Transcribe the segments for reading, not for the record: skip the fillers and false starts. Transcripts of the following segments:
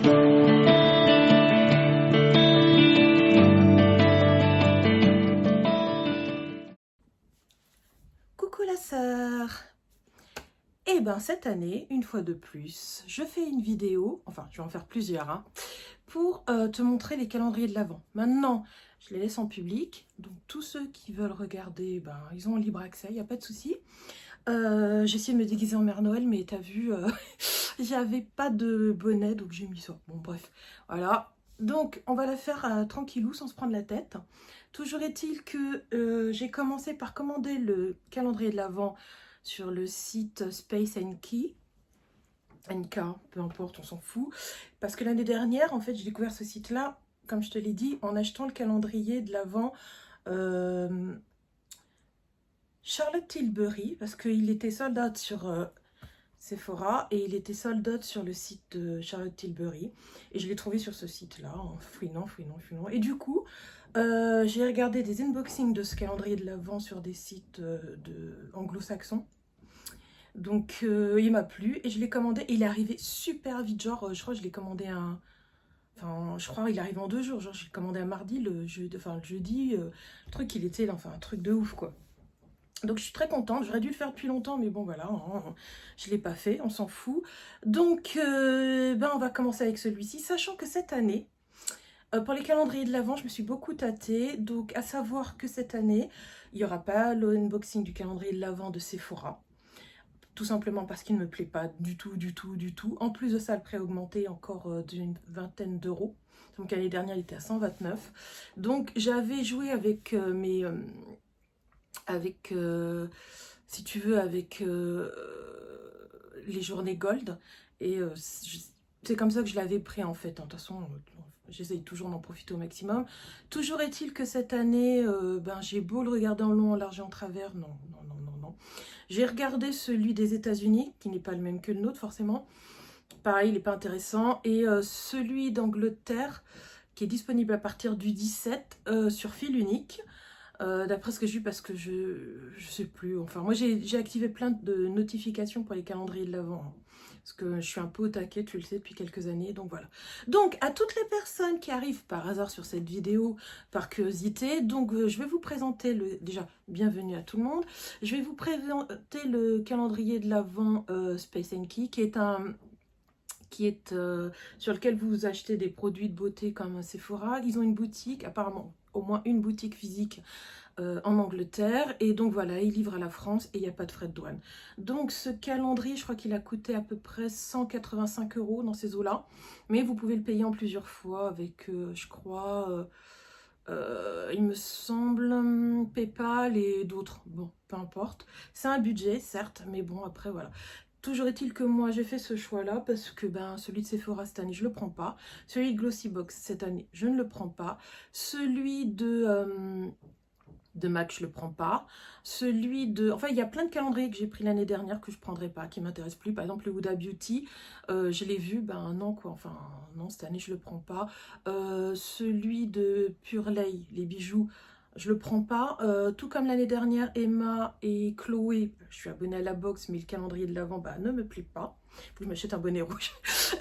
Coucou la sœur. Et ben cette année, une fois de plus, je fais une vidéo, enfin je vais en faire plusieurs, hein, pour te montrer les calendriers de l'Avent. Maintenant, je les laisse en public, donc tous ceux qui veulent regarder, ben, ils ont libre accès, il n'y a pas de souci. J'ai essayé de me déguiser en Mère Noël, mais t'as vu, j'avais pas de bonnet, donc j'ai mis ça. Bon bref, voilà. Donc on va la faire tranquillou, sans se prendre la tête. Toujours est-il que j'ai commencé par commander le calendrier de l'Avent sur le site Space Key. NK, peu importe, on s'en fout. Parce que l'année dernière, en fait, j'ai découvert ce site-là, comme je te l'ai dit, en achetant le calendrier de l'Avent Charlotte Tilbury, parce qu'il était sold out sur Sephora et il était sold out sur le site de Charlotte Tilbury. Et je l'ai trouvé sur ce site-là, en fouinant. Et du coup, j'ai regardé des unboxings de ce calendrier de l'Avent sur des sites anglo-saxons. Donc il m'a plu et je l'ai commandé et il est arrivé super vite, genre je crois que je l'ai commandé enfin je crois qu'il arrive en 2 jours, genre j'ai commandé un mardi, le jeudi, le truc il était là, enfin un truc de ouf quoi. Donc je suis très contente, j'aurais dû le faire depuis longtemps mais bon voilà, hein, je ne l'ai pas fait, on s'en fout. Donc ben on va commencer avec celui-ci, sachant que cette année, pour les calendriers de l'Avent, je me suis beaucoup tâtée, donc à savoir que cette année, il n'y aura pas l'unboxing du calendrier de l'Avent de Sephora. Tout simplement parce qu'il ne me plaît pas du tout. En plus de ça, le prix a augmenté encore d'une vingtaine d'euros. Donc l'année dernière, il était à 129. Donc j'avais joué avec si tu veux, avec les journées Gold. Et c'est comme ça que je l'avais pris en fait. De toute façon, j'essaye toujours d'en profiter au maximum. Toujours est-il que cette année, ben, j'ai beau le regarder en long, en large et en travers. Non. J'ai regardé celui des États-Unis, qui n'est pas le même que le nôtre forcément. Pareil, il n'est pas intéressant. Et celui d'Angleterre, qui est disponible à partir du 17 sur fil unique. D'après ce que j'ai vu, parce que je sais plus. Enfin, moi j'ai activé plein de notifications pour les calendriers de l'Avent. Hein, parce que je suis un peu au taquet, tu le sais, depuis quelques années. Donc voilà. Donc, à toutes les personnes qui arrivent par hasard sur cette vidéo, par curiosité, donc je vais vous présenter déjà, bienvenue à tout le monde. Je vais vous présenter le calendrier de l'Avent Space Key, qui est sur lequel vous achetez des produits de beauté comme Sephora. Ils ont une boutique, apparemment au moins une boutique physique en Angleterre, et donc voilà, ils livrent à la France et il n'y a pas de frais de douane. Donc ce calendrier, je crois qu'il a coûté à peu près 185 € dans ces eaux-là, mais vous pouvez le payer en plusieurs fois avec, je crois, il me semble, PayPal et d'autres. Bon, peu importe. C'est un budget, certes, mais bon, après, voilà. Toujours est-il que moi, j'ai fait ce choix-là parce que ben, celui de Sephora cette année, je ne le prends pas. Celui de Glossybox cette année, je ne le prends pas. Celui de MAC, je le prends pas. Celui de... Enfin, il y a plein de calendriers que j'ai pris l'année dernière que je prendrai pas, qui m'intéressent plus. Par exemple, le Huda Beauty, je l'ai vu, ben non, quoi. Enfin, non, cette année, je le prends pas. Celui de Pure Lay, les bijoux, je le prends pas. Tout comme l'année dernière, Emma et Chloé, je suis abonnée à la box, mais le calendrier de l'Avent, bah, ne me plaît pas. Faut que je m'achète un bonnet rouge.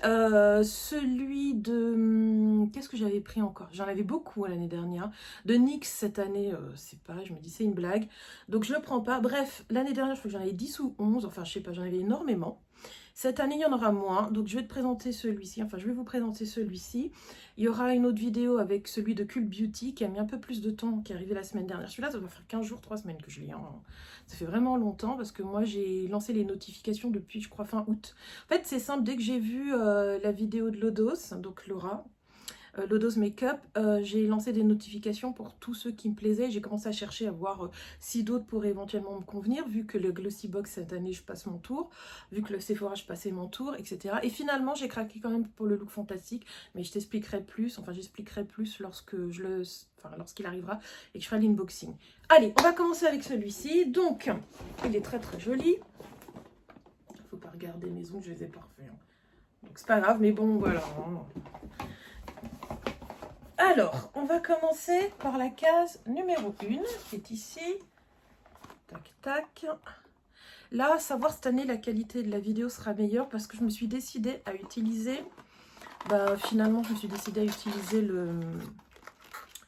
Celui de... Qu'est-ce que j'avais pris encore? J'en avais beaucoup l'année dernière. De NYX cette année, c'est pareil, je me dis c'est une blague. Donc je le prends pas. Bref, l'année dernière, je crois que j'en avais 10 ou 11. Enfin, je sais pas, j'en avais énormément. Cette année, il y en aura moins. Donc je vais te présenter celui-ci. Enfin, je vais vous présenter celui-ci. Il y aura une autre vidéo avec celui de Cult Beauty qui a mis un peu plus de temps, qui est arrivé la semaine dernière. Celui-là, ça va faire 15 jours, 3 semaines que je l'ai. Hein. Ça fait vraiment longtemps parce que moi, j'ai lancé les notifications depuis, je crois, fin août. En fait, c'est simple. Dès que j'ai vu la vidéo de Lodos, donc Laura, Lodos Makeup, j'ai lancé des notifications pour tous ceux qui me plaisaient. J'ai commencé à chercher à voir si d'autres pourraient éventuellement me convenir, vu que le Glossybox cette année je passe mon tour, vu que le Sephora je passais mon tour, etc. Et finalement j'ai craqué quand même pour le look fantastique, mais je t'expliquerai plus, enfin j'expliquerai plus lorsqu'il arrivera et que je ferai l'inboxing. Allez, on va commencer avec celui-ci. Donc, il est très très joli. Il ne faut pas regarder mes ongles, je les ai pas refaits. Hein. Donc c'est pas grave, mais bon voilà. Alors, on va commencer par la case numéro 1, qui est ici. Tac, tac. Là, savoir cette année, la qualité de la vidéo sera meilleure parce que je me suis décidée à utiliser bah, finalement, je me suis décidée à utiliser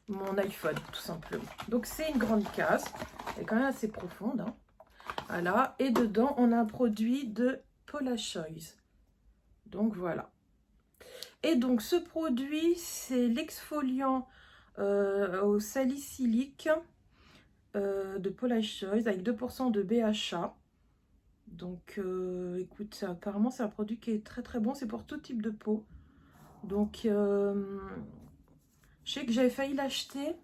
mon iPhone, tout simplement. Donc, c'est une grande case. Elle est quand même assez profonde. Hein. Voilà. Et dedans, on a un produit de Paula Choice. Donc, voilà. Et donc, ce produit, c'est l'exfoliant au salicylique de Paula Choice avec 2% de BHA. Donc, écoute, apparemment, c'est un produit qui est très, très bon. C'est pour tout type de peau. Donc, je sais que j'avais failli l'acheter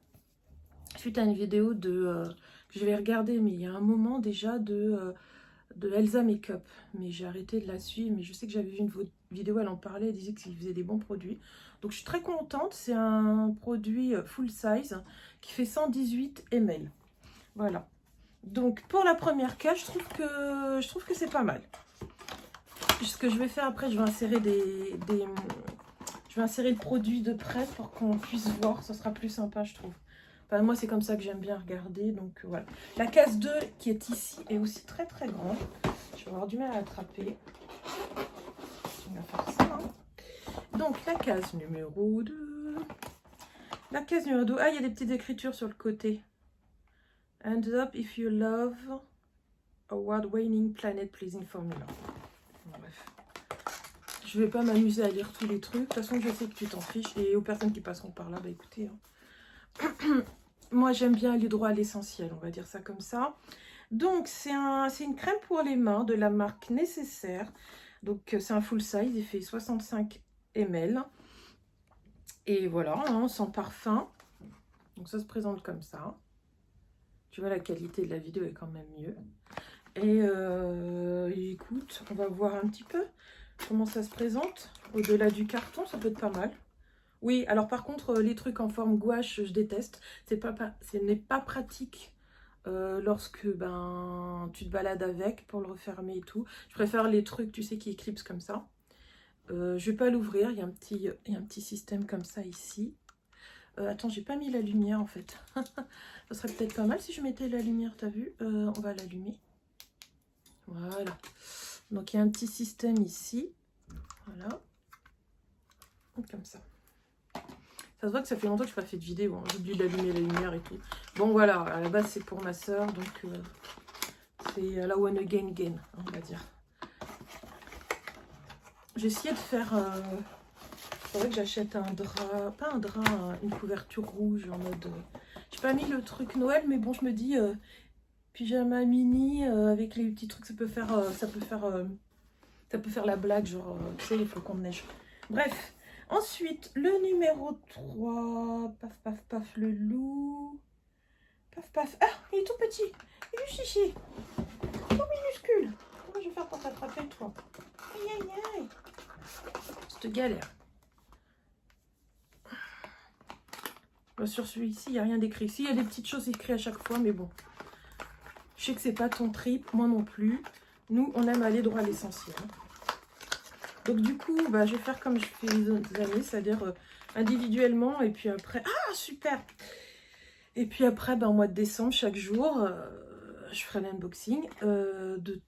suite à une vidéo que j'avais regardée, mais il y a un moment déjà de Elsa Makeup. Mais j'ai arrêté de la suivre, mais je sais que j'avais vu une vidéo, elle en parlait, elle disait qu'il faisait des bons produits. Donc je suis très contente, c'est un produit full size qui fait 118 ml. Voilà. Donc pour la première case, je trouve que c'est pas mal. Ce que je vais faire après, je vais insérer je vais insérer le produit de près pour qu'on puisse voir, ça sera plus sympa je trouve. Enfin, moi c'est comme ça que j'aime bien regarder, donc voilà. La case 2 qui est ici est aussi très très grande. Je vais avoir du mal à l'attraper. On va faire ça. Hein. Donc la case numéro 2. La case numéro 2. Ah, il y a des petites écritures sur le côté. Hands up if you love award-winning planet pleasing formula. Bref. Je vais pas m'amuser à lire tous les trucs. De toute façon, je sais que tu t'en fiches. Et aux personnes qui passeront par là, bah écoutez. Hein. Moi, j'aime bien aller droit à l'essentiel. On va dire ça comme ça. Donc, c'est une crème pour les mains de la marque Nécessaire. Donc, c'est un full size. Il fait 65 ml. Et voilà, hein, sans parfum. Donc, ça se présente comme ça. Tu vois, la qualité de la vidéo est quand même mieux. Et écoute, on va voir un petit peu comment ça se présente. Au-delà du carton, ça peut être pas mal. Oui, alors par contre, les trucs en forme gouache, je déteste. Ce n'est pas pratique lorsque tu te balades avec pour le refermer et tout. Je préfère les trucs, tu sais, qui éclipsent comme ça. Je vais pas l'ouvrir, il y a un petit système comme ça ici. Attends, j'ai pas mis la lumière en fait. Ça serait peut-être pas mal si je mettais la lumière, t'as vu? On va l'allumer. Voilà. Donc il y a un petit système ici. Voilà. Comme ça. Ça se voit que ça fait longtemps que je n'ai pas fait de vidéo. Hein. J'ai oublié d'allumer la lumière et tout. Bon voilà, à la base c'est pour ma soeur. Donc c'est la one again, on va dire. J'ai essayé de faire... Il faudrait que j'achète un drap. Pas un drap, une couverture rouge en mode... J'ai pas mis le truc Noël, mais bon, je me dis... pyjama mini avec les petits trucs, ça peut faire la blague, genre, tu sais, les flocons de neige. Bref, ensuite, le numéro 3, paf, paf, paf, le loup, paf, paf, ah, il est tout petit, il est juste ici, tout minuscule. Comment je vais faire pour t'attraper, toi? Aïe, aïe, aïe, cette galère. Sur celui-ci, il n'y a rien d'écrit. Si, il y a des petites choses écrites à chaque fois, mais bon. Je sais que c'est pas ton trip, moi non plus. Nous, on aime aller droit à l'essentiel. Donc du coup, je vais faire comme je fais les autres années, c'est-à-dire individuellement. Et puis après, ah super! Et puis après, en mois de décembre, chaque jour, je ferai l'unboxing de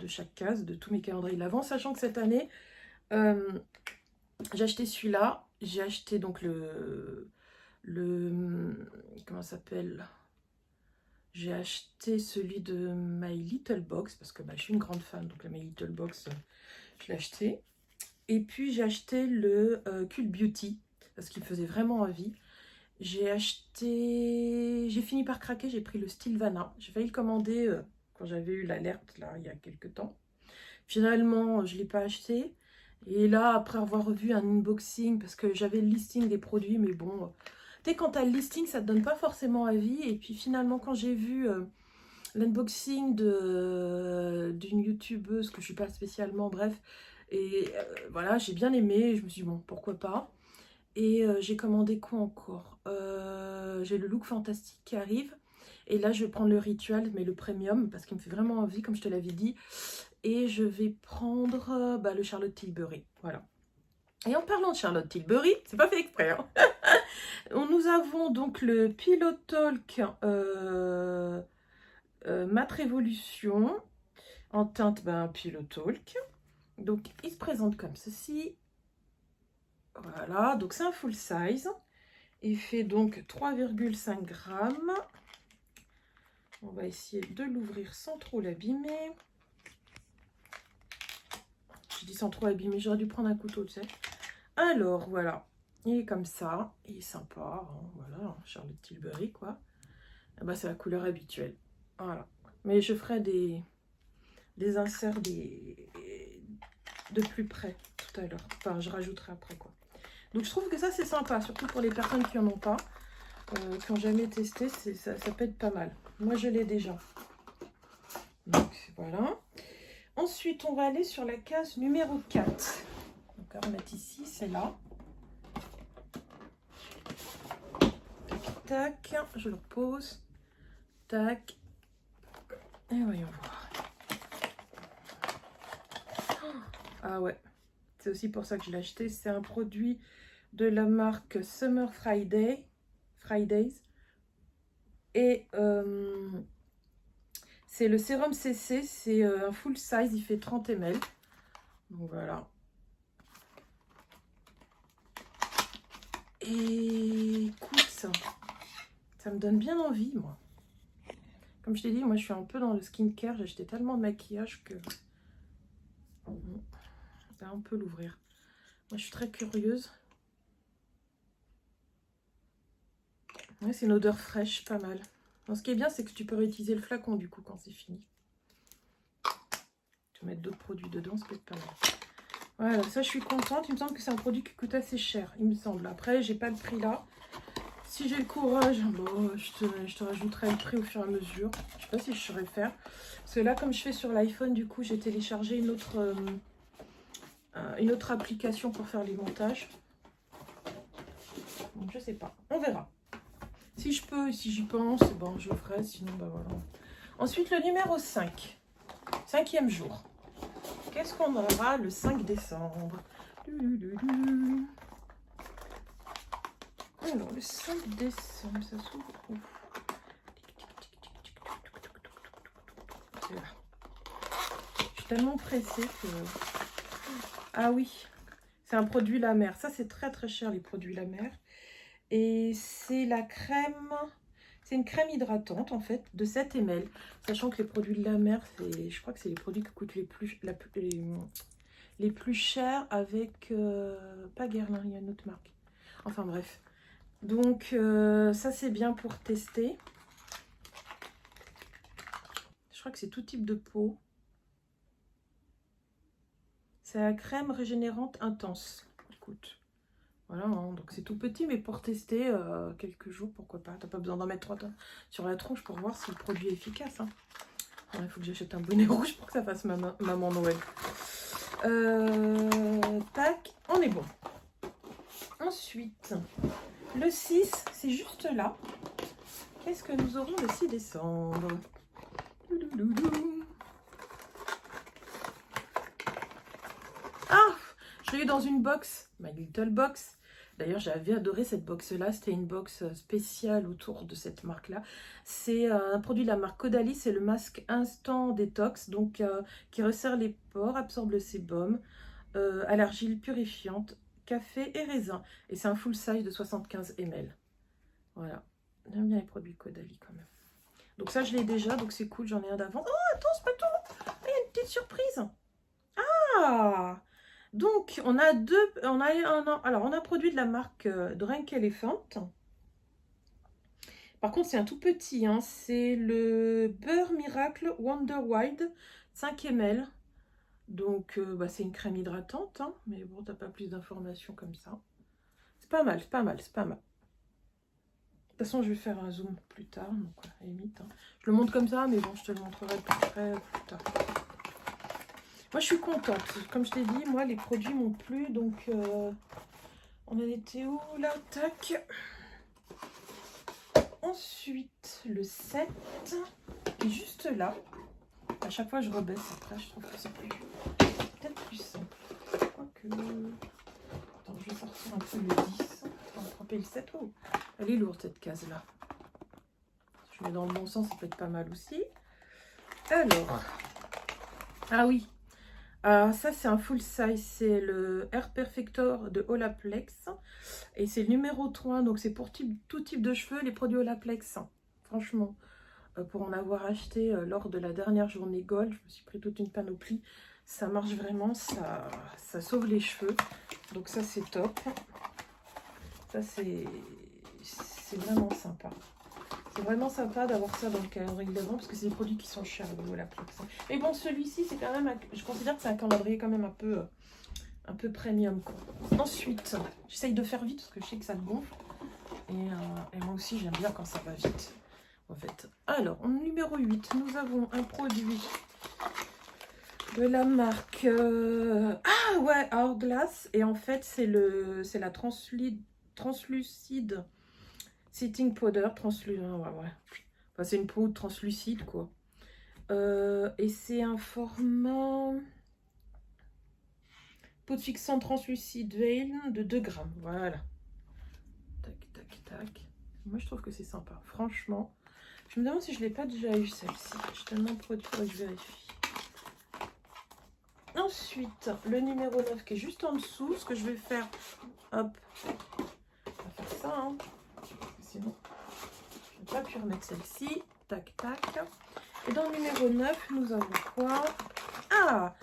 chaque case, de tous mes calendriers de l'Avent. Sachant que cette année, j'ai acheté celui-là. J'ai acheté donc comment ça s'appelle? J'ai acheté celui de My Little Box, parce que je suis une grande fan, donc la My Little Box, je l'ai acheté. Et puis j'ai acheté le Cult Beauty, parce qu'il me faisait vraiment envie. J'ai fini par craquer, j'ai pris le Stilvana. J'ai failli le commander quand j'avais eu l'alerte, là, il y a quelques temps. Finalement, je ne l'ai pas acheté. Et là, après avoir revu un unboxing, parce que j'avais le listing des produits, mais bon... Tu sais, quand tu as le listing, ça ne te donne pas forcément avis. Et puis finalement, quand j'ai vu l'unboxing d'une youtubeuse, que je ne suis pas spécialement, bref, et voilà, j'ai bien aimé. Je me suis dit, bon, pourquoi pas. Et j'ai commandé quoi encore? J'ai le Look Fantastique qui arrive. Et là, je vais prendre le Ritual, mais le Premium, parce qu'il me fait vraiment envie, comme je te l'avais dit. Et je vais prendre le Charlotte Tilbury. Voilà. Et en parlant de Charlotte Tilbury, c'est pas fait exprès. Hein. Nous avons donc le Pillow Talk Matte Révolution en teinte Pillow Talk. Donc, il se présente comme ceci. Voilà, donc c'est un full size. Il fait donc 3,5 grammes. On va essayer de l'ouvrir sans trop l'abîmer. Je dis sans trop abîmer, j'aurais dû prendre un couteau, tu sais. Alors, voilà. Il est comme ça. Il est sympa. Hein, voilà, Charlotte Tilbury, quoi. Et bah, c'est la couleur habituelle. Voilà. Mais je ferai des inserts de plus près tout à l'heure. Enfin, je rajouterai après, quoi. Donc, je trouve que ça, c'est sympa. Surtout pour les personnes qui n'en ont pas. Qui n'ont jamais testé. Ça peut être pas mal. Moi, je l'ai déjà. Donc, voilà. Ensuite, on va aller sur la case numéro 4. Donc, on va mettre ici, c'est là. Tac, tac, je le pose. Tac. Et voyons voir. Ah ouais, c'est aussi pour ça que je l'ai acheté. C'est un produit de la marque Summer Fridays. Et c'est le sérum CC. C'est un full size, il fait 30 ml. Donc voilà. Et écoute, ça me donne bien envie, moi. Comme je t'ai dit, moi je suis un peu dans le skincare. J'ai acheté tellement de maquillage que... Là, on peut l'ouvrir. Moi je suis très curieuse. Ouais, c'est une odeur fraîche, pas mal. Donc, ce qui est bien, c'est que tu peux réutiliser le flacon du coup quand c'est fini. Tu vas mettre d'autres produits dedans, ça peut être pas mal. Voilà, ça je suis contente. Il me semble que c'est un produit qui coûte assez cher, il me semble. Après, j'ai pas le prix là. Si j'ai le courage, bon, je te rajouterai le prix au fur et à mesure. Je sais pas si je saurais le faire. Parce que là, comme je fais sur l'iPhone, du coup, j'ai téléchargé une autre application pour faire les montages. Donc, je sais pas. On verra. Si je peux, si j'y pense, bon, je le ferai. Sinon, bah voilà. Ensuite, le numéro 5. 5e jour. Qu'est-ce qu'on aura le 5 décembre? Alors, le 5 décembre, ça s'ouvre où? Je suis tellement pressée que... Ah oui, c'est un produit La Mer. Ça, c'est très très cher, les produits La Mer. Et c'est la crème... C'est une crème hydratante, en fait, de 7 ml. Sachant que les produits de La Mer, je crois que c'est les produits qui coûtent les plus chers avec... pas Guerlain, il y a une autre marque. Enfin, bref. Donc, ça, c'est bien pour tester. Je crois que c'est tout type de peau. C'est la crème régénérante intense. Écoute. Voilà, hein, donc c'est tout petit, mais pour tester quelques jours, pourquoi pas. T'as pas besoin d'en mettre 3 tonnes sur la tronche pour voir si le produit est efficace. Hein. Alors, il faut que j'achète un bonnet rouge pour que ça fasse maman Noël. Tac, on est bon. Ensuite, le 6, c'est juste là. Qu'est-ce que nous aurons le 6 décembre? Ah, je l'ai eu dans une box, My Little Box. D'ailleurs, j'avais adoré cette box-là. C'était une box spéciale autour de cette marque-là. C'est un produit de la marque Caudalie. C'est le masque Instant Détox, donc qui resserre les pores, absorbe le sébum, à l'argile purifiante, café et raisin. Et c'est un full size de 75 ml. Voilà. J'aime bien les produits Caudalie quand même. Donc ça, je l'ai déjà, donc c'est cool. J'en ai un d'avant. Oh, attends, c'est pas tout. Il y a une petite surprise. Ah! Donc, on a un produit de la marque Drink Elephant. Par contre, c'est un tout petit. Hein, c'est le Beurre Miracle Wonder Wild 5 ml. Donc, c'est une crème hydratante. Hein, mais bon, t'as pas plus d'informations comme ça. C'est pas mal, c'est pas mal, c'est pas mal. De toute façon, je vais faire un zoom plus tard. Donc, à la limite, hein. Je le montre comme ça, mais bon, je te le montrerai plus près plus tard. Moi, je suis contente. Comme je t'ai dit, moi, les produits m'ont plu. Donc, on en était où, là? Tac. Ensuite, le 7, qui est juste là. À chaque fois, je rebaisse. Après, je trouve que c'est peut-être plus simple. Quoique... Attends, je vais sortir un peu le 10. On va attraper le 7. Oh, elle est lourde, cette case-là. Si je mets dans le bon sens, ça peut être pas mal aussi. Alors... Ah oui. Alors ça c'est un full size, c'est le Air Perfector de Olaplex. Et c'est le numéro 3, donc c'est pour tout type de cheveux, les produits Olaplex. Franchement, pour en avoir acheté lors de la dernière journée Gold, je me suis pris toute une panoplie. Ça marche vraiment, ça sauve les cheveux. Donc ça c'est top. Ça c'est vraiment sympa. C'est vraiment sympa d'avoir ça dans le calendrier de l'Avent parce que c'est des produits qui sont chers au Olaplex. Mais bon, celui-ci, c'est quand même, je considère que c'est un calendrier quand même un peu premium, quoi. Ensuite, j'essaye de faire vite parce que je sais que ça me gonfle. Et moi aussi, j'aime bien quand ça va vite, en fait. Alors, en numéro 8, nous avons un produit de la marque... Ah ouais, Hourglass. Et en fait, c'est la translucide setting powder. Ouais, ouais. Enfin, c'est une poudre translucide, quoi. Et c'est un format... Poudre fixante translucide veil de 2 grammes. Voilà. Tac, tac, tac. Moi, je trouve que c'est sympa. Franchement, je me demande si je ne l'ai pas déjà eu, celle-ci. Je te demande produit, faudrait que je vérifie. Ensuite, le numéro 9 qui est juste en dessous. Ce que je vais faire, hop, on va faire ça, hein. Sinon, je ne vais pas pu remettre celle-ci. Tac, tac. Et dans le numéro 9, nous avons quoi? Ah,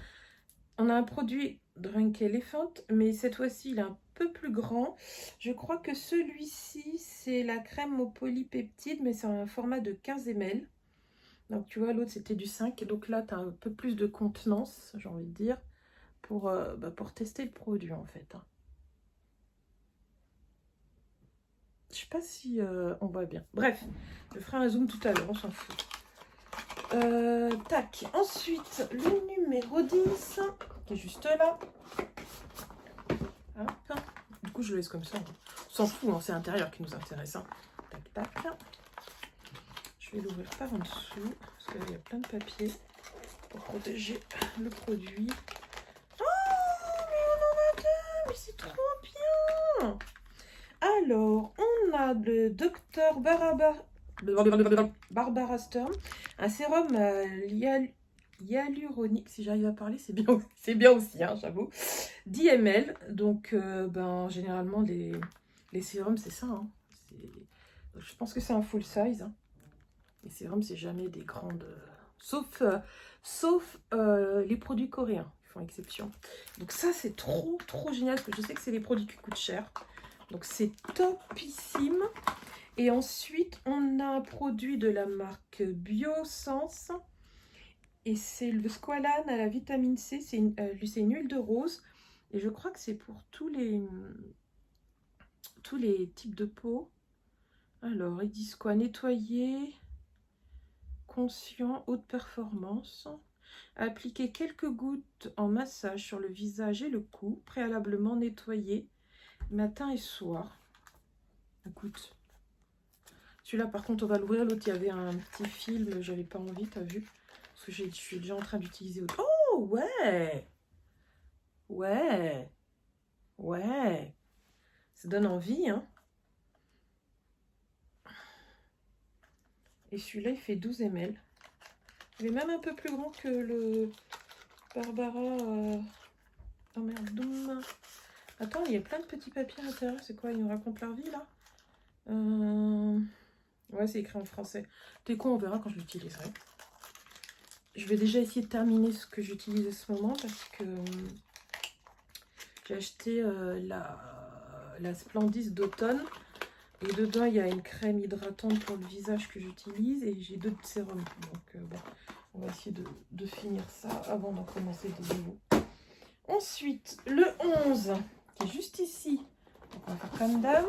on a un produit Drunk Elephant, mais cette fois-ci, il est un peu plus grand. Je crois que celui-ci, c'est la crème au polypeptide, mais c'est un format de 15 ml. Donc, tu vois, l'autre, c'était du 5. Donc là, tu as un peu plus de contenance, j'ai envie de dire, pour tester le produit, en fait. Je sais pas si on voit bien. Bref, je ferai un zoom tout à l'heure, on s'en fout. Tac. Ensuite, le numéro 10, qui est juste là. Hop. Du coup, je le laisse comme ça. On s'en fout, hein, c'est l'intérieur qui nous intéresse. Hein. Tac, tac. Je vais l'ouvrir par en dessous, parce qu'il y a plein de papier pour protéger le produit. Oh, mais on en a deux, mais c'est trop bien. Alors, on a le Dr Barbara Sturm, un sérum hyaluronique, si j'arrive à parler, c'est bien aussi, hein, j'avoue. 10 ml, donc généralement les sérums c'est ça. Hein. Je pense que c'est un full size. Hein. Les sérums c'est jamais des grandes... sauf les produits coréens, ils font exception. Donc ça c'est trop génial, parce que je sais que c'est des produits qui coûtent cher. Donc c'est topissime. Et ensuite, on a un produit de la marque Biosense. Et c'est le Squalane à la vitamine C. C'est une huile de rose. Et je crois que c'est pour tous les types de peau. Alors, ils disent quoi? Nettoyer, conscient, haute performance. Appliquer quelques gouttes en massage sur le visage et le cou. Préalablement nettoyer matin et soir. Écoute. Celui-là, par contre, on va l'ouvrir. L'autre, il y avait un petit film. J'avais pas envie, t'as vu? Parce que je suis déjà en train d'utiliser autre. Oh, ouais! Ouais! Ouais! Ça donne envie, hein? Et celui-là, il fait 12 ml. Il est même un peu plus grand que le Barbara... Oh merde, Doom. Attends, il y a plein de petits papiers à l'intérieur. C'est quoi? Ils nous racontent leur vie, là? Ouais, c'est écrit en français. T'es con, on verra quand je l'utiliserai. Je vais déjà essayer de terminer ce que j'utilise à ce moment parce que j'ai acheté la Splendis d'automne. Et dedans, il y a une crème hydratante pour le visage que j'utilise et j'ai d'autres sérums. Donc, bon, on va essayer de finir ça avant d'en commencer des nouveaux. Ensuite, le 11, qui est juste ici. Donc, on va faire comme d'hab.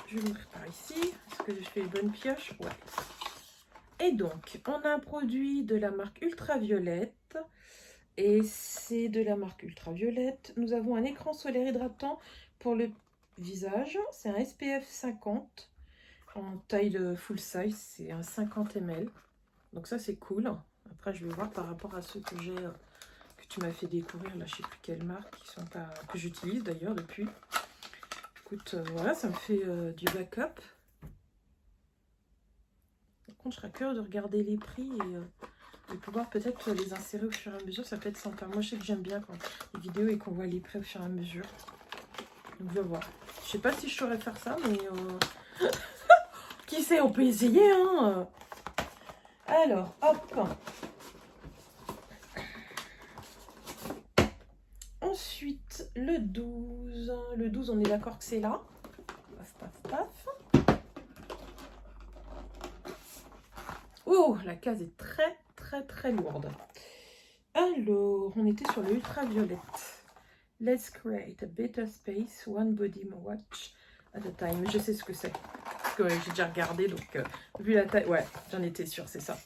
Je vais l'ouvrir par ici. Est-ce que je fais les bonnes pioches? Ouais. Et donc, on a un produit de la marque Ultraviolette. Et c'est de la marque Ultraviolette. Nous avons un écran solaire hydratant pour le visage. C'est un SPF 50 en taille de full size. C'est un 50 ml. Donc ça, c'est cool. Après, je vais voir par rapport à ceux que j'ai, que tu m'as fait découvrir. Là, je ne sais plus quelle marque, qui sont pas, que j'utilise d'ailleurs depuis. Écoute, voilà, ça me fait du backup. Par contre, je serais curieuse de regarder les prix et Je vais pouvoir peut-être les insérer au fur et à mesure. Ça peut être sympa. Moi, je sais que j'aime bien quand les vidéos et qu'on voit les prêts au fur et à mesure. Donc, je vais voir. Je sais pas si je saurais faire ça, mais... qui sait, on peut essayer, hein. Alors, hop. Ensuite, le 12. Le 12, on est d'accord que c'est là. Paf, paf, paf. Oh, la case est très, très, très lourde. Alors, on était sur le ultraviolette. Let's create a better space, one body watch at a time. Je sais ce que c'est. Parce que j'ai déjà regardé, donc vu la taille... Ouais, j'en étais sûre, c'est ça.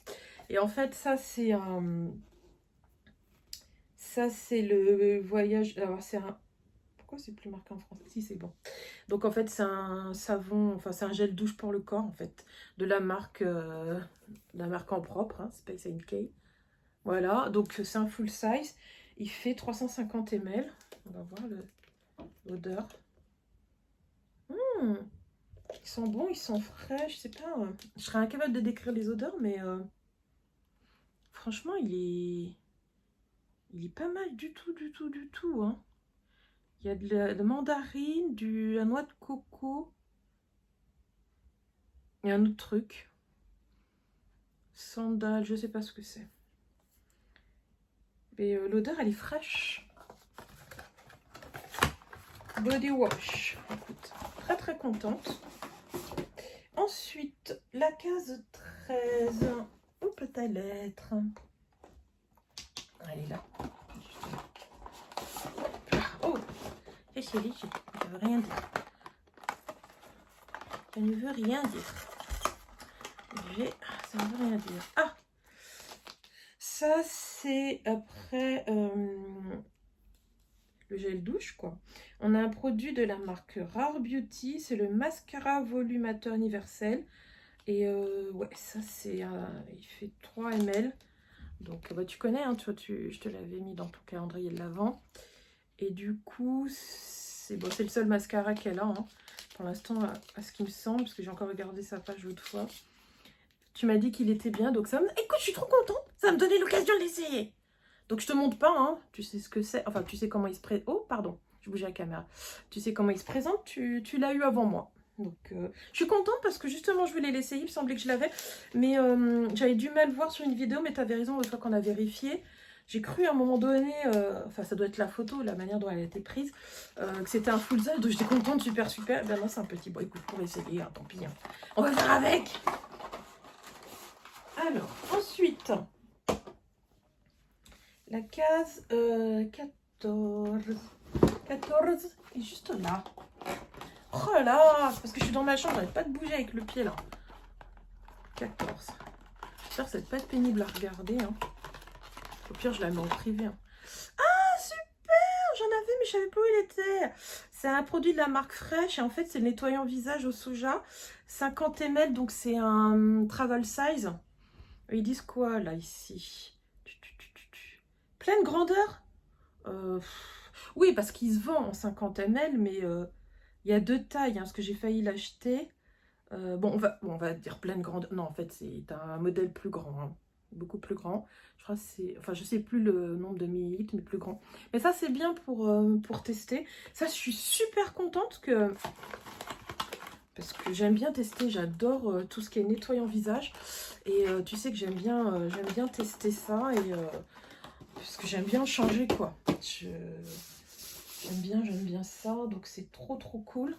Et en fait, ça, c'est un... Ça, c'est le voyage... Alors, c'est un... Pourquoi c'est plus marqué en français? Si, c'est bon. Donc, en fait, c'est un savon... Enfin, c'est un gel douche pour le corps, en fait. De la marque en propre, hein, Space NK. Voilà, donc c'est un full size. Il fait 350 ml. On va voir l'odeur. Ils sont bons, ils sont frais. Je sais pas. Je serais incapable de décrire les odeurs, mais franchement, il est pas mal du tout, du tout, du tout. Hein. Il y a de mandarine, la noix de coco et un autre truc. Sandal, je sais pas ce que c'est. Mais l'odeur, elle est fraîche. Body wash. Écoute, très très contente. Ensuite, la case 13. Où peut-elle être? Elle est là. Oh, c'est chérie, ça ne veut rien dire. Ça ne veut rien dire. Ça ne veut rien dire. Ah, ça c'est après le gel douche, quoi. On a un produit de la marque Rare Beauty. C'est le mascara volumateur universel. Et ouais, ça c'est... il fait 3 ml. Donc bah, tu connais, hein, je te l'avais mis dans ton calendrier de l'Avent. Et du coup, c'est bon, le seul mascara qu'elle a. Hein, pour l'instant, à ce qui me semble, parce que j'ai encore regardé sa page l'autre fois. Tu m'as dit qu'il était bien, donc ça me... Écoute, je suis trop contente. Ça va me donner l'occasion de l'essayer. Donc je te montre pas, hein. Tu sais ce que c'est. Enfin, tu sais comment il se présente. Oh, pardon, je bougeais la caméra. Tu sais comment il se présente. Tu l'as eu avant moi. Donc, je suis contente parce que justement, je voulais l'essayer. Il me semblait que je l'avais. Mais j'avais du mal à voir sur une vidéo. Mais tu avais raison, une fois qu'on a vérifié. J'ai cru à un moment donné, enfin, ça doit être la photo, la manière dont elle a été prise, que c'était un full size. Donc, j'étais contente, super, super. Ben non, c'est un petit. Bon, écoute, pour essayer, hein, tant pis. Hein. On va faire avec. Alors, ensuite, la case 14. 14 est juste là. Oh là, c'est parce que je suis dans ma chambre, j'arrête pas de bouger avec le pied là. 14. J'espère que ça va pas être pénible à regarder. Hein. Au pire, je la mets en privé. Hein. Ah, super! J'en avais, mais je savais pas où il était. C'est un produit de la marque Fresh. Et en fait, c'est le nettoyant visage au soja. 50 ml, donc c'est un travel size. Ils disent quoi là, ici? Pleine grandeur? Oui, parce qu'il se vend en 50 ml, mais il y a 2 tailles, hein, parce que j'ai failli l'acheter. Bon, on va dire pleine grandeur. Non, en fait, c'est un modèle plus grand, hein, beaucoup plus grand. Je crois que c'est... Enfin, je sais plus le nombre de millilitres, mais plus grand. Mais ça, c'est bien pour tester. Ça, je suis super contente que... Parce que j'aime bien tester, j'adore tout ce qui est nettoyant visage. Et tu sais que j'aime bien tester ça. Et parce que j'aime bien changer, quoi. J'aime bien ça. Donc c'est trop cool.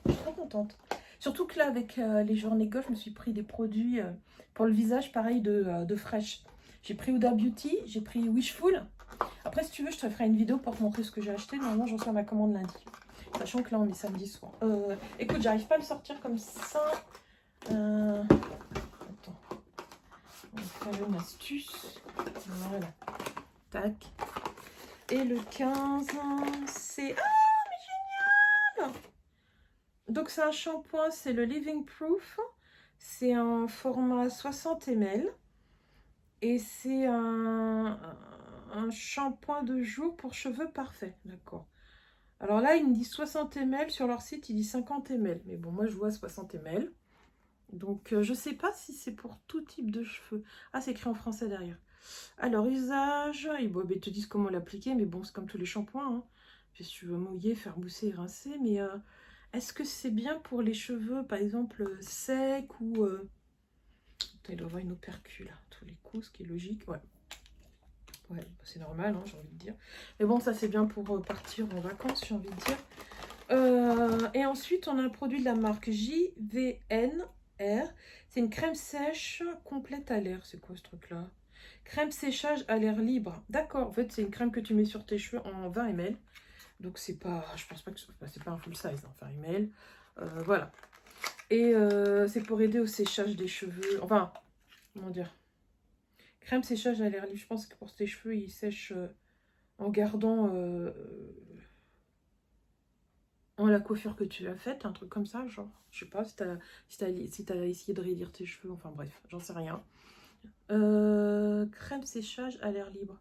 Je suis trop contente. Surtout que là, avec les journées golf, je me suis pris des produits pour le visage, pareil, de Fresh. J'ai pris Huda Beauty, j'ai pris Wishful. Après, si tu veux, je te ferai une vidéo pour te montrer ce que j'ai acheté. Normalement, j'en reçois ma commande lundi. Sachant que là, on est samedi soir. Écoute, j'arrive pas à le sortir comme ça. Attends. On va faire une astuce. Voilà. Tac. Et le 15, c'est... Ah, mais génial! Donc, c'est un shampoing, c'est le Living Proof. C'est un format 60 ml. Et c'est un shampoing de jour pour cheveux parfaits. D'accord. Alors là, ils me disent 60 ml. Sur leur site, ils disent 50 ml. Mais bon, moi, je vois 60 ml. Donc, je ne sais pas si c'est pour tout type de cheveux. Ah, c'est écrit en français derrière. Alors, usage, ils te disent comment l'appliquer, mais bon, c'est comme tous les shampoings. Hein. Puis, si tu veux mouiller, faire mousser et rincer, mais est-ce que c'est bien pour les cheveux, par exemple, secs ou... Attends, il doit y avoir une opercule à tous les coups, ce qui est logique, ouais. Ouais, bah, c'est normal, hein, j'ai envie de dire. Mais bon, ça, c'est bien pour partir en vacances, j'ai envie de dire. Et ensuite, on a un produit de la marque JVNR. C'est une crème sèche complète à l'air. C'est quoi ce truc-là? Crème séchage à l'air libre. D'accord, en fait, c'est une crème que tu mets sur tes cheveux en 20 ml. Donc, c'est pas, je pense pas que c'est pas un full size, hein, 20 ml. Voilà. Et c'est pour aider au séchage des cheveux. Enfin, comment dire? Crème séchage à l'air libre. Je pense que pour tes cheveux, ils sèchent en gardant la coiffure que tu as faite, un truc comme ça, genre, je sais pas, si t'as essayé de raidir tes cheveux, enfin bref, j'en sais rien. Crème séchage à l'air libre.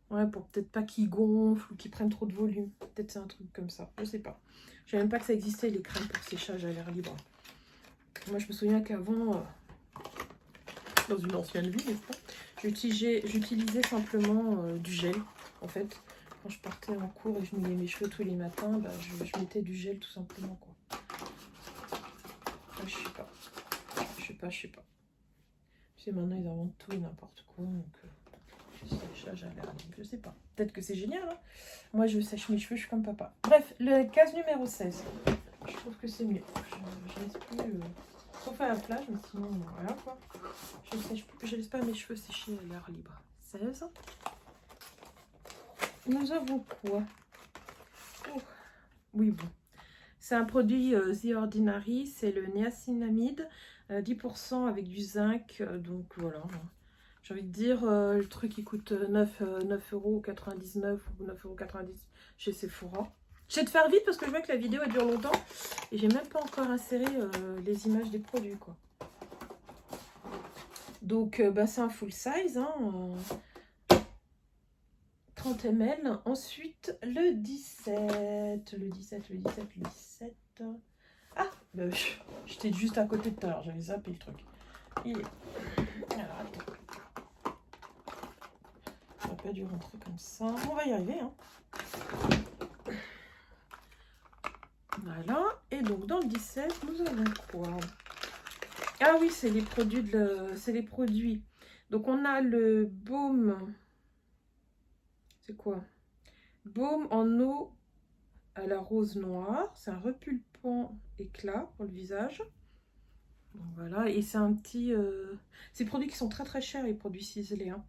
Ouais, pour peut-être pas qu'ils gonflent ou qu'ils prennent trop de volume. Peut-être c'est un truc comme ça, je sais pas. Je savais même pas que ça existait, les crèmes pour séchage à l'air libre. Moi, je me souviens qu'avant, dans une ancienne vie, n'est-ce pas, j'utilisais simplement du gel, en fait. Quand je partais en cours et je mouillais mes cheveux tous les matins, bah, je mettais du gel tout simplement, quoi. Je sais pas. Je sais pas. Tu sais, maintenant, ils inventent tout et n'importe quoi, donc... séchage à l'air libre, je sais pas. Peut-être que c'est génial, hein. Moi, je sèche mes cheveux, je suis comme papa. Bref, le case numéro 16. Je trouve que c'est mieux. Je laisse plus... sauf à la plage, mais sinon, voilà, quoi. Je laisse pas mes cheveux sécher à l'air libre. 16. Nous avons quoi? Oh. Oui, bon. C'est un produit The Ordinary, c'est le niacinamide, 10% avec du zinc, donc voilà. J'ai envie de dire, le truc il coûte 9,99 € ou 9,90 € chez Sephora. Je vais te faire vite parce que je vois que la vidéo elle dure longtemps et j'ai même pas encore inséré les images des produits, quoi. Donc bah, c'est un full size, hein, 30 ml. Ensuite le 17. Ah, bah, j'étais juste à côté de tout à l'heure, j'avais zappé le truc. Il est... Alors attends. Ça n'a pas dû rentrer comme ça. On va y arriver, hein. Voilà. Et donc dans le 17, nous avons quoi? Ah oui, c'est les produits c'est les produits. Donc on a le baume. C'est quoi? Baume en eau à la rose noire. C'est un repulpant éclat pour le visage. Donc voilà, et c'est un petit... C'est des produits qui sont très très chers, les produits ciselés, hein.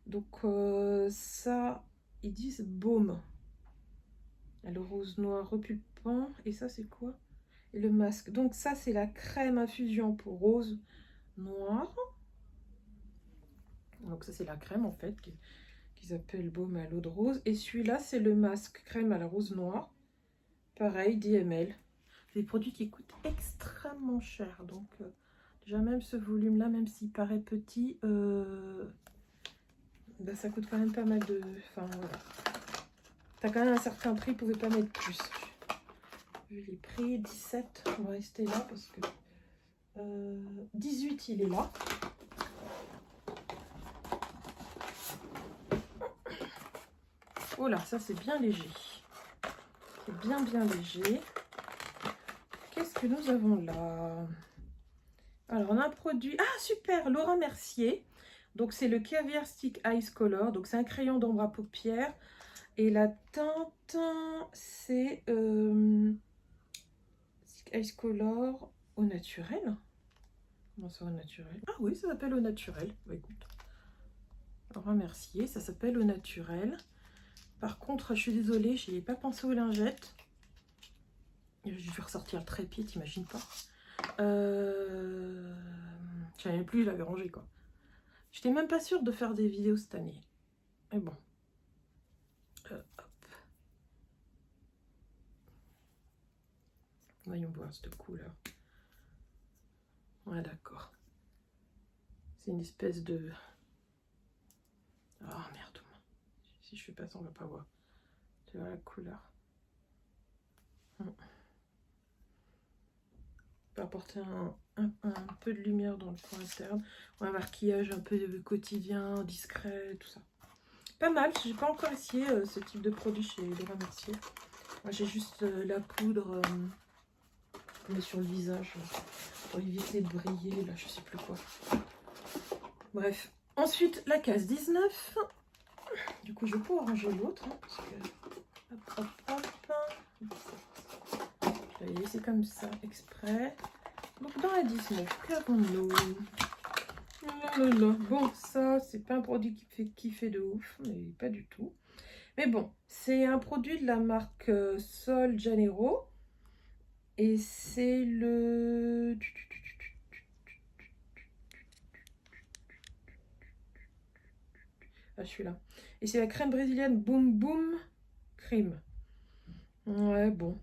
Donc ça, ils disent baume. Le rose noir repulpant. Et ça, c'est quoi? Et le masque. Donc ça, c'est la crème infusion pour rose noir. Donc ça, c'est la crème, en fait, qu'ils appellent baume à l'eau de rose. Et celui-là, c'est le masque crème à la rose noire. Pareil, 10 ml. Des produits qui coûtent extrêmement cher. Donc, déjà, même ce volume-là, même s'il paraît petit, bah, ça coûte quand même pas mal de... Enfin, voilà. T'as quand même un certain prix, vous pouvez pas mettre plus. Vu les prix, 17, on va rester là parce que 18, il est là. Oh là, ça c'est bien léger. C'est bien léger. Qu'est-ce que nous avons là? Alors, on a un produit... Ah, super! Laura Mercier. Donc, c'est le Caviar Stick Ice Color. Donc, c'est un crayon d'ombre à paupières. Et la teinte, c'est Ice Color au naturel. Comment ça, au naturel? Ah oui, ça s'appelle au naturel. Bah, écoute. Laura Mercier, ça s'appelle au naturel. Par contre, je suis désolée, je n'ai pas pensé aux lingettes. Je vais ressortir le trépied, t'imagines pas. Je savais même plus, je l'avais rangé, quoi. J'étais même pas sûre de faire des vidéos cette année. Mais bon. Hop. Voyons voir cette couleur. Ouais, d'accord. C'est une espèce de... Oh, merde. Si je fais pas ça, on va pas voir. Tu vois la couleur. pour apporter un peu de lumière dans le coin interne. Un maquillage un peu quotidien, discret, tout ça. Pas mal, j'ai pas encore essayé ce type de produit chez Laura Mercier. Moi j'ai juste la poudre qu'on met sur le visage pour éviter de briller, là je sais plus quoi. Bref, ensuite la case 19. Du coup je peux ranger l'autre, hein, parce que... Hop, hop, hop. Je l'avais laissé comme ça, exprès. Donc dans la 19, qu'avons-nous? Bon, ça, c'est pas un produit qui fait kiffer de ouf, mais pas du tout. Mais bon, c'est un produit de la marque Sol Janeiro. Et c'est le... Ah, je suis là. Et c'est la crème brésilienne Boom Boom Cream. Ouais, bon.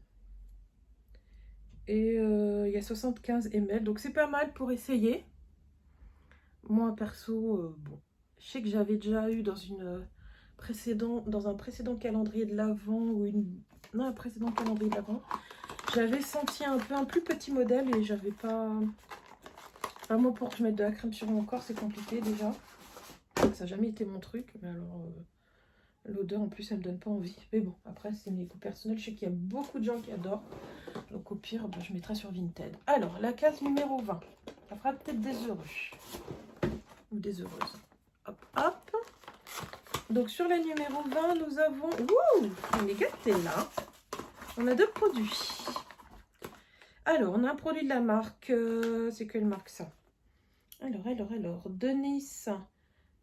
Et il y a 75 ml, donc c'est pas mal pour essayer. Moi, perso, bon, je sais que j'avais déjà eu dans un précédent calendrier de l'Avent ou un précédent calendrier de l'Avent, j'avais senti un peu un plus petit modèle et j'avais pas... Enfin, moi, pour mettre de la crème sur mon corps, c'est compliqué déjà. Ça n'a jamais été mon truc, mais alors l'odeur en plus, elle me donne pas envie. Mais bon, après, c'est mes goûts personnels. Je sais qu'il y a beaucoup de gens qui adorent. Donc au pire, je mettrai sur Vinted. Alors, la case numéro 20. Ça fera peut-être des heureux. Ou des heureuses. Hop, hop. Donc sur la numéro 20, nous avons... Wouh, on est gâtés là. On a deux produits. Alors, on a un produit de la marque... c'est quelle marque ça? Alors. Denis.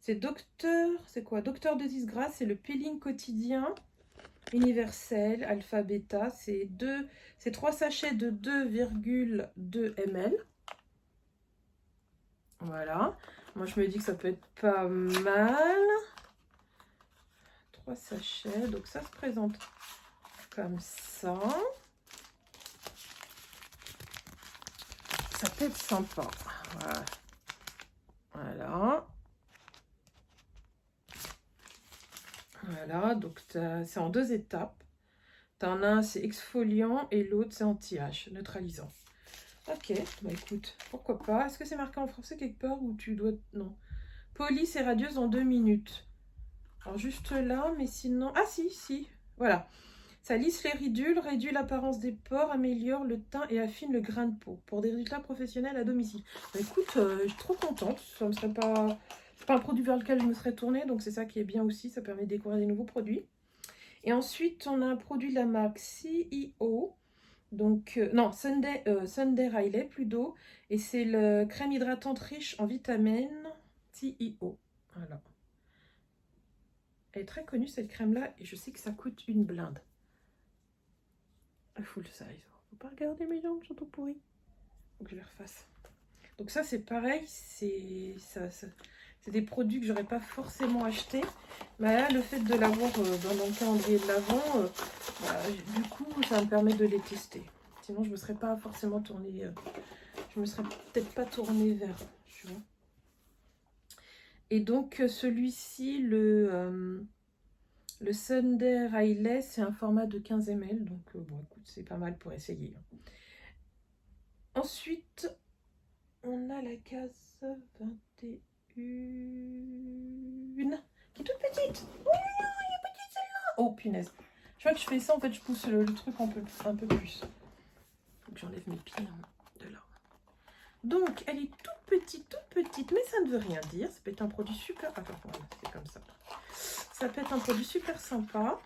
C'est Docteur... C'est quoi? Docteur de Disgrâce. C'est le peeling quotidien universel, alpha, bêta. C'est 3 sachets de 2,2 ml. Voilà. Moi, je me dis que ça peut être pas mal. 3 sachets. Donc, ça se présente comme ça. Ça peut être sympa. Voilà. Voilà. Donc, c'est en 2 étapes. T'en as un, c'est exfoliant et l'autre, c'est anti-âge, neutralisant. Ok, bah écoute, pourquoi pas. Est-ce que c'est marqué en français quelque part ou tu dois... Non. Police et radieuse en 2 minutes. Alors juste là, mais sinon... Ah si, voilà. Ça lisse les ridules, réduit l'apparence des pores, améliore le teint et affine le grain de peau. Pour des résultats professionnels à domicile. Bah écoute, je suis trop contente. Ça me serait pas... C'est pas un produit vers lequel je me serais tournée, donc c'est ça qui est bien aussi. Ça permet de découvrir des nouveaux produits. Et ensuite, on a un produit de la marque CEO. Donc, non, Sunday Riley, plus d'eau. Et c'est le crème hydratante riche en vitamines CEO. Voilà. Elle est très connue, cette crème-là. Et je sais que ça coûte une blinde. Full size. Faut pas regarder mes jambes, sont tout pourries. Faut que je les refasse. Donc ça, c'est pareil. C'est des produits que j'aurais pas forcément achetés. Mais là, le fait de l'avoir dans le calendrier de l'Avent, du coup, ça me permet de les tester. Sinon, je me serais pas forcément tournée... je me serais peut-être pas tournée vers... Tu vois. Et donc, celui-ci, le Sunday Riley, c'est un format de 15 ml. Donc, bon, écoute, c'est pas mal pour essayer. Ensuite, on a la case 21, qui est toute petite. Oui, elle est petite celle-là. Oh, punaise. Je vois que je fais ça, en fait, je pousse le truc un peu plus. Faut que j'enlève mes pieds de là. Donc, elle est toute petite, mais ça ne veut rien dire. Ça peut être un produit super... Attends, voilà, c'est comme ça. Ça peut être un produit super sympa.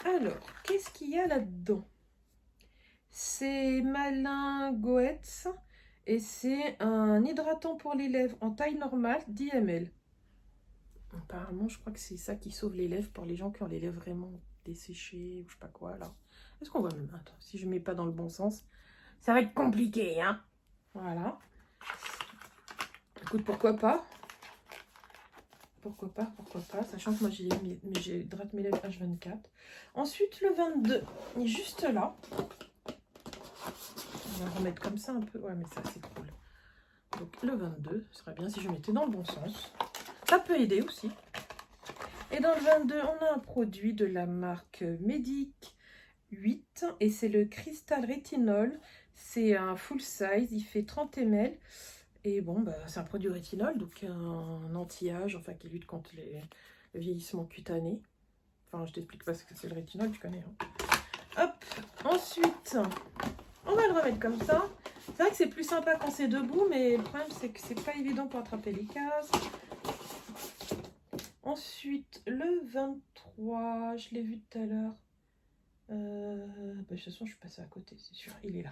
Alors, qu'est-ce qu'il y a là-dedans? C'est Malin Goetz et c'est un hydratant pour les lèvres en taille normale, 10 ml. Apparemment, je crois que c'est ça qui sauve les lèvres pour les gens qui ont les lèvres vraiment desséchées ou je sais pas quoi là. Est-ce qu'on voit même? Attends, si je mets pas dans le bon sens, ça va être compliqué, hein. Voilà. Écoute, pourquoi pas? Pourquoi pas, sachant que moi j'hydrate mes lèvres H24. Ensuite, le 22, il est juste là. On va remettre comme ça un peu. Ouais, mais ça, c'est cool. Donc, le 22, ce serait bien si je mettais dans le bon sens. Ça peut aider aussi. Et dans le 22, on a un produit de la marque Medic 8 et c'est le Crystal Retinol. C'est un full size, il fait 30 ml. Et bon, bah, c'est un produit rétinol, donc un anti-âge, enfin qui lutte contre le vieillissement cutané. Enfin, je t'explique pas ce que c'est le rétinol, tu connais. Hein. Hop, ensuite, on va le remettre comme ça. C'est vrai que c'est plus sympa quand c'est debout, mais le problème c'est que c'est pas évident pour attraper les cases. Ensuite, le 23, je l'ai vu tout à l'heure. Bah, de toute façon, je suis passée à côté, c'est sûr. Il est là.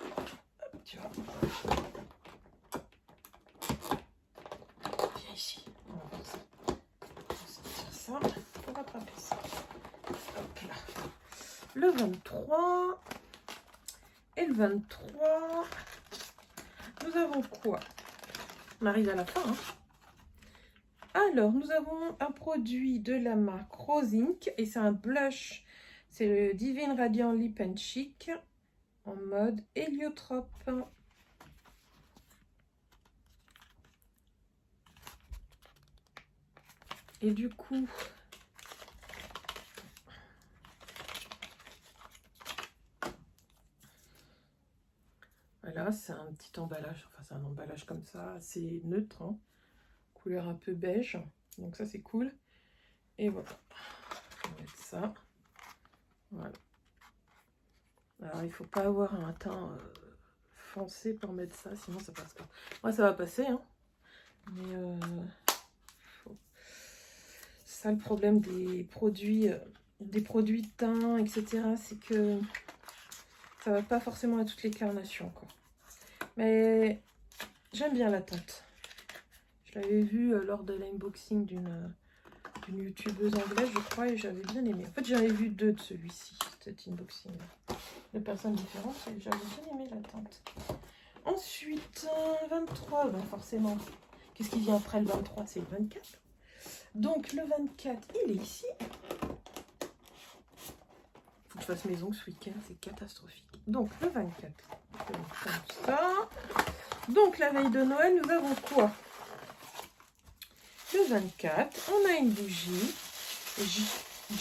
Hop, tu vois. Viens ici. On va voir ça. On va sortir ça. On va attraper ça. Hop là. Le 23. Et le 23. Nous avons quoi? On arrive à la fin. Hein. Alors, nous avons un produit de la marque Rose Inc. Et c'est un blush. C'est le Divine Radiant Lip and Cheek en mode héliotrope. Et du coup, voilà, c'est un petit emballage. Enfin, c'est un emballage comme ça, assez neutre. Hein. Couleur un peu beige. Donc ça, c'est cool. Et voilà. On va mettre ça. Voilà. Alors, il faut pas avoir un teint foncé pour mettre ça, sinon ça passe pas. Moi, ça va passer, hein. Mais ça, le problème des produits de teint, etc., c'est que ça va pas forcément à toutes les carnations, quoi. Mais j'aime bien la teinte. Je l'avais vu lors de l'unboxing d'une youtubeuse anglaise, je crois, et j'avais bien aimé. En fait, j'en ai vu 2 de celui-ci, cet unboxing. De personnes différentes, et j'avais bien aimé la teinte. Ensuite, 23, ben forcément. Qu'est-ce qui vient après le 23? C'est le 24. Donc, le 24, il est ici. Faut que je fasse mes ongles ce week-end, c'est catastrophique. Donc, le 24, comme ça. Donc, la veille de Noël, nous avons quoi? Le 24, on a une bougie.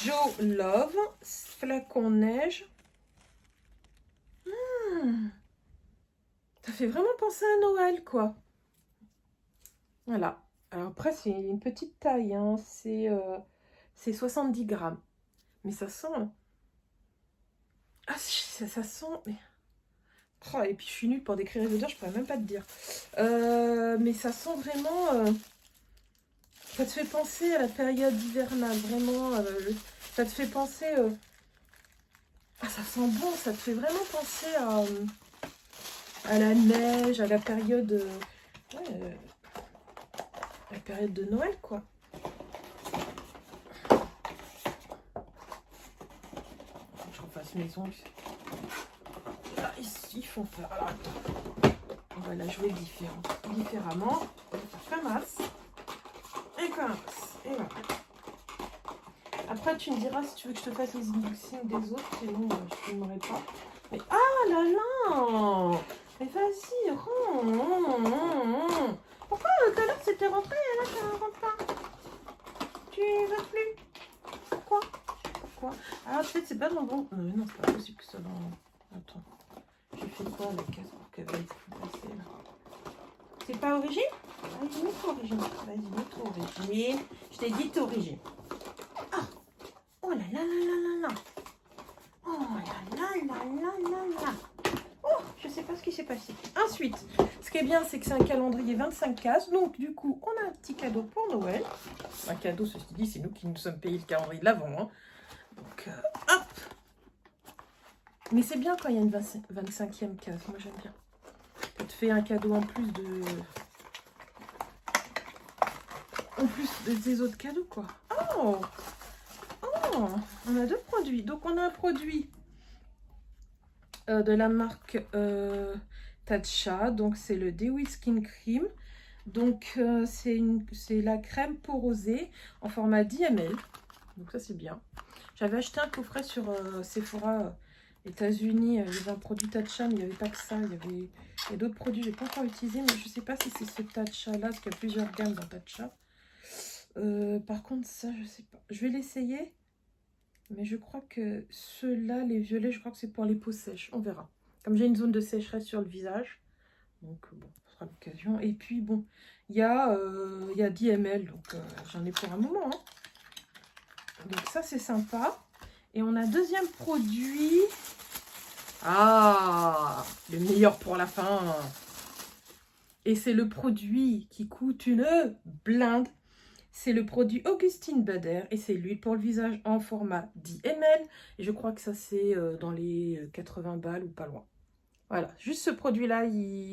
Joe Love, flacon neige. Ça fait vraiment penser à Noël, quoi. Voilà. Alors après, c'est une petite taille, hein. C'est 70 grammes. Mais ça sent... Ah, ça sent... Oh, et puis je suis nulle pour décrire les odeurs, je pourrais même pas te dire. Mais ça sent vraiment... Ça te fait penser à la période hivernale, vraiment. Ça te fait penser... Ah, ça sent bon, ça te fait vraiment penser à la neige, à la période... la période de Noël, quoi. Je refasse mes ongles. Là, ils font peur. Alors, attends. On va la jouer différemment. Comme as. Et comme as. Et voilà. Après, tu me diras si tu veux que je te fasse les unboxings des autres. Sinon, je ne filmerai pas. Mais ah là là! Mais vas-y, pourquoi tout à l'heure c'était rentré et là ça ne rentre pas? Tu veux plus? Pourquoi? Ah, peut-être c'est pas dans bon. Non, c'est pas possible que ça dans. Attends. J'ai fait quoi la caisse pour qu'elle aille passer là? C'est pas origine? Vas-y, mets ton origine. Vas-y, mets ton origine. Je t'ai dit origine. Ah! Oh là là là là là là! Oh là là là là là là! Oh, je sais pas ce qui s'est passé. Ensuite, ce qui est bien, c'est que c'est un calendrier 25 cases. Donc, du coup, on a un petit cadeau pour Noël. Un cadeau, ceci dit, c'est nous qui nous sommes payés le calendrier de l'avant. Hein. Donc, hop! Mais c'est bien quand il y a une 25e case. Moi, j'aime bien. Ça te fait un cadeau en plus des autres cadeaux, quoi. Oh! Oh! On a 2 produits. Donc, on a un produit de la marque Tatcha. Donc, c'est le Dewy Skin Cream. Donc, c'est la crème porosée en format 10 ml. Donc, ça, c'est bien. J'avais acheté un coffret sur Sephora États-Unis. Il y avait un produit Tatcha, mais il n'y avait pas que ça. Il y a d'autres produits que je n'ai pas encore utilisés, mais je ne sais pas si c'est ce Tatcha-là, parce qu'il y a plusieurs gammes dans Tatcha. Par contre, ça, je ne sais pas. Je vais l'essayer. Mais je crois que ceux-là, les violets, je crois que c'est pour les peaux sèches. On verra. Comme j'ai une zone de sécheresse sur le visage. Donc bon, ce sera l'occasion. Et puis bon, il y a 10 ml. Donc j'en ai pour un moment. Hein. Donc ça, c'est sympa. Et on a deuxième produit. Ah, le meilleur pour la fin. Et c'est le produit qui coûte une blinde. C'est le produit Augustine Bader et c'est l'huile pour le visage en format 10 ml. Et je crois que ça c'est dans les 80 balles ou pas loin. Voilà, juste ce produit-là,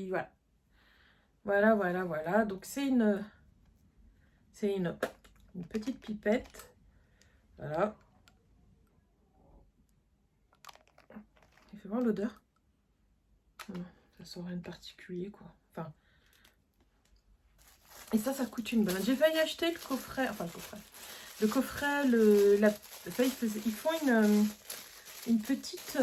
voilà. Voilà. Donc c'est une petite pipette. Voilà. Il fait voir l'odeur. Ça sent rien de particulier quoi. Enfin. Et ça coûte une blinde. J'ai failli acheter le coffret. Enfin le coffret. Le coffret, ils font une petite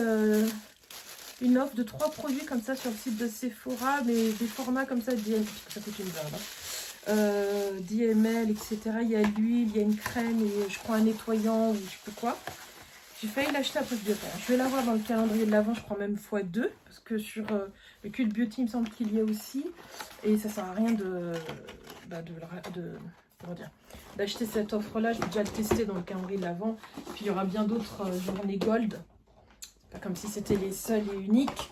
une offre de 3 produits comme ça sur le site de Sephora, mais des formats comme ça, ça coûte une blinde. 10 ml, etc. Il y a l'huile, il y a une crème et je crois un nettoyant ou je sais pas quoi. J'ai failli l'acheter après je vais l'avoir dans le calendrier de l'Avent, je crois même x2, parce que sur le Cult Beauty, il me semble qu'il y a aussi. Et ça sert à rien comment dire, d'acheter cette offre-là. Je vais déjà le tester dans le calendrier de l'Avent. Puis il y aura bien d'autres journées gold. Pas comme si c'était les seuls et uniques.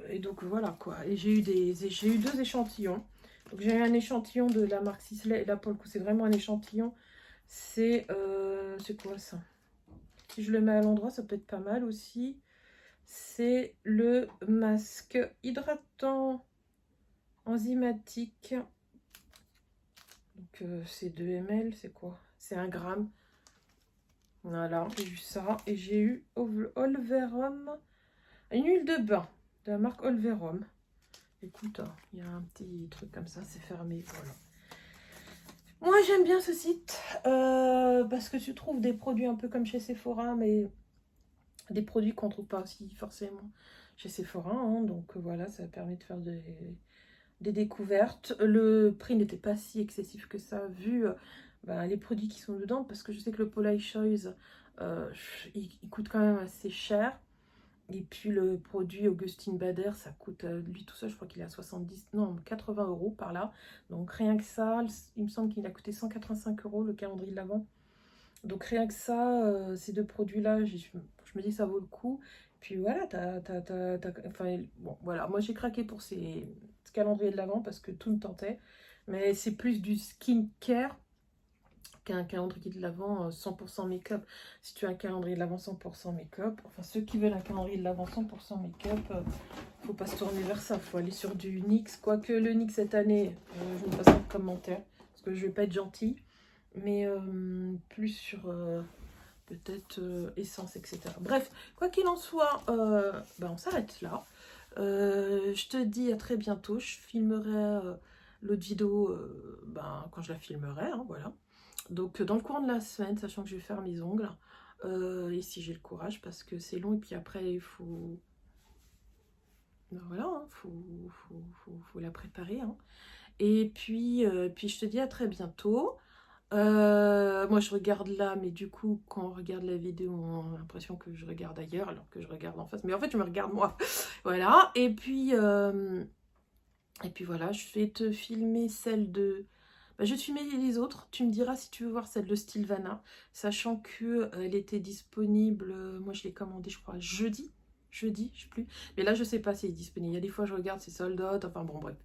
Et donc voilà quoi. Et j'ai eu 2 échantillons. Donc j'ai eu un échantillon de la marque Sisley. Et là pour le coup c'est vraiment un échantillon. C'est quoi ça? Si je le mets à l'endroit, ça peut être pas mal aussi. C'est le masque hydratant enzymatique. Donc c'est 2 ml, c'est quoi? C'est 1 gramme. Voilà, j'ai eu ça. Et j'ai eu Olverum, une huile de bain de la marque Olverum. Écoute, il y a un petit truc comme ça, c'est fermé, voilà. Moi j'aime bien ce site parce que tu trouves des produits un peu comme chez Sephora, mais des produits qu'on ne trouve pas aussi forcément chez Sephora. Hein, donc voilà, ça permet de faire des découvertes. Le prix n'était pas si excessif que ça, vu les produits qui sont dedans, parce que je sais que le Polite Choice, il coûte quand même assez cher. Et puis le produit Augustine Bader, ça coûte, lui tout seul, je crois qu'il est à 80 € par là. Donc rien que ça, il me semble qu'il a coûté 185 € le calendrier de l'Avent. Donc rien que ça, ces 2 produits-là, je me dis que ça vaut le coup. Puis voilà, enfin, bon, voilà, moi j'ai craqué pour ce calendrier de l'Avent parce que tout me tentait. Mais c'est plus du skincare qu'un calendrier de l'Avent 100% make-up. Si tu as un calendrier de l'Avent 100% make-up, enfin ceux qui veulent un calendrier de l'Avent 100% make-up, faut pas se tourner vers ça, faut aller sur du NYX. Quoique le NYX cette année, je ne passe pas de commentaire, parce que je vais pas être gentille, mais plus sur peut-être essence, etc. Bref, quoi qu'il en soit, on s'arrête là. Je te dis à très bientôt, je filmerai l'autre vidéo quand je la filmerai, hein, voilà. Donc dans le courant de la semaine, sachant que je vais faire mes ongles, et si j'ai le courage, parce que c'est long, et puis après il faut... voilà, hein, faut la préparer. Hein. Et puis je te dis à très bientôt. Moi je regarde là, mais du coup quand on regarde la vidéo on a l'impression que je regarde ailleurs alors que je regarde en face, mais en fait je me regarde moi. Voilà, et puis voilà, je vais te filmer celle de... je vais te filmer les autres, tu me diras si tu veux voir celle de Stilvana, sachant que elle était disponible, moi je l'ai commandée je crois jeudi, je sais plus, mais là je sais pas si elle est disponible, il y a des fois je regarde c'est sold out, enfin bon bref.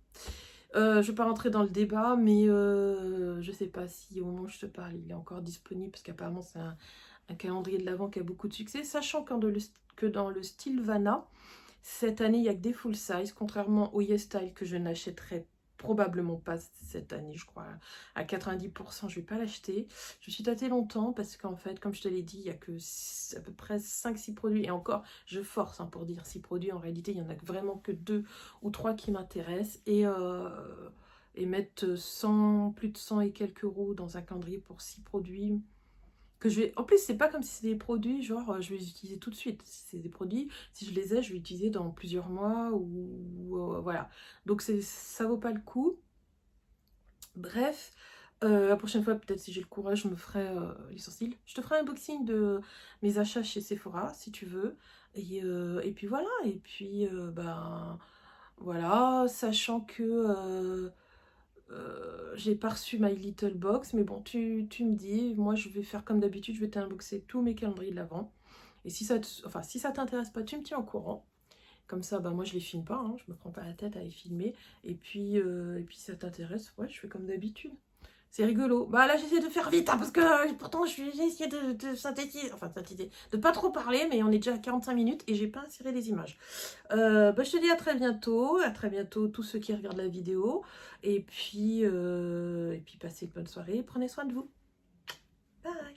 Je ne vais pas rentrer dans le débat, mais je ne sais pas si au moment où je te parle, il est encore disponible, parce qu'apparemment c'est un calendrier de l'Avent qui a beaucoup de succès, sachant que dans le Stilvana, cette année, il n'y a que des full size, contrairement au YesStyle que je n'achèterai probablement pas cette année, je crois, à 90%, je ne vais pas l'acheter. Je suis tâtée longtemps parce qu'en fait, comme je te l'ai dit, il n'y a que à peu près 5-6 produits. Et encore, je force pour dire 6 produits. En réalité, il n'y en a vraiment que 2 ou 3 qui m'intéressent. Et mettre plus de 100 et quelques euros dans un calendrier pour 6 produits... En plus, c'est pas comme si c'était des produits, genre, je vais les utiliser tout de suite. C'est des produits, si je les ai, je vais les utiliser dans plusieurs mois, ou voilà. Donc, ça vaut pas le coup. Bref, La prochaine fois, peut-être si j'ai le courage, je me ferai les sourcils. Je te ferai un unboxing de mes achats chez Sephora, si tu veux. Et puis voilà, et puis ben voilà, sachant que j'ai pas reçu My Little Box, mais bon, tu me dis, moi je vais faire comme d'habitude, je vais t'unboxer tous mes calendriers de l'Avent. Et si ça enfin, si ça t'intéresse pas, tu me tiens au courant. Comme ça, bah moi je les filme pas, hein, je me prends pas la tête à les filmer. Et puis si ça t'intéresse, ouais, je fais comme d'habitude. C'est rigolo. Bah là j'essaie de faire vite, hein, parce que pourtant j'ai essayé de synthétiser, enfin de synthétiser, de pas trop parler, mais on est déjà à 45 minutes et j'ai pas inséré les images. Bah, je te dis à très bientôt tous ceux qui regardent la vidéo. Et puis passez une bonne soirée, prenez soin de vous. Bye.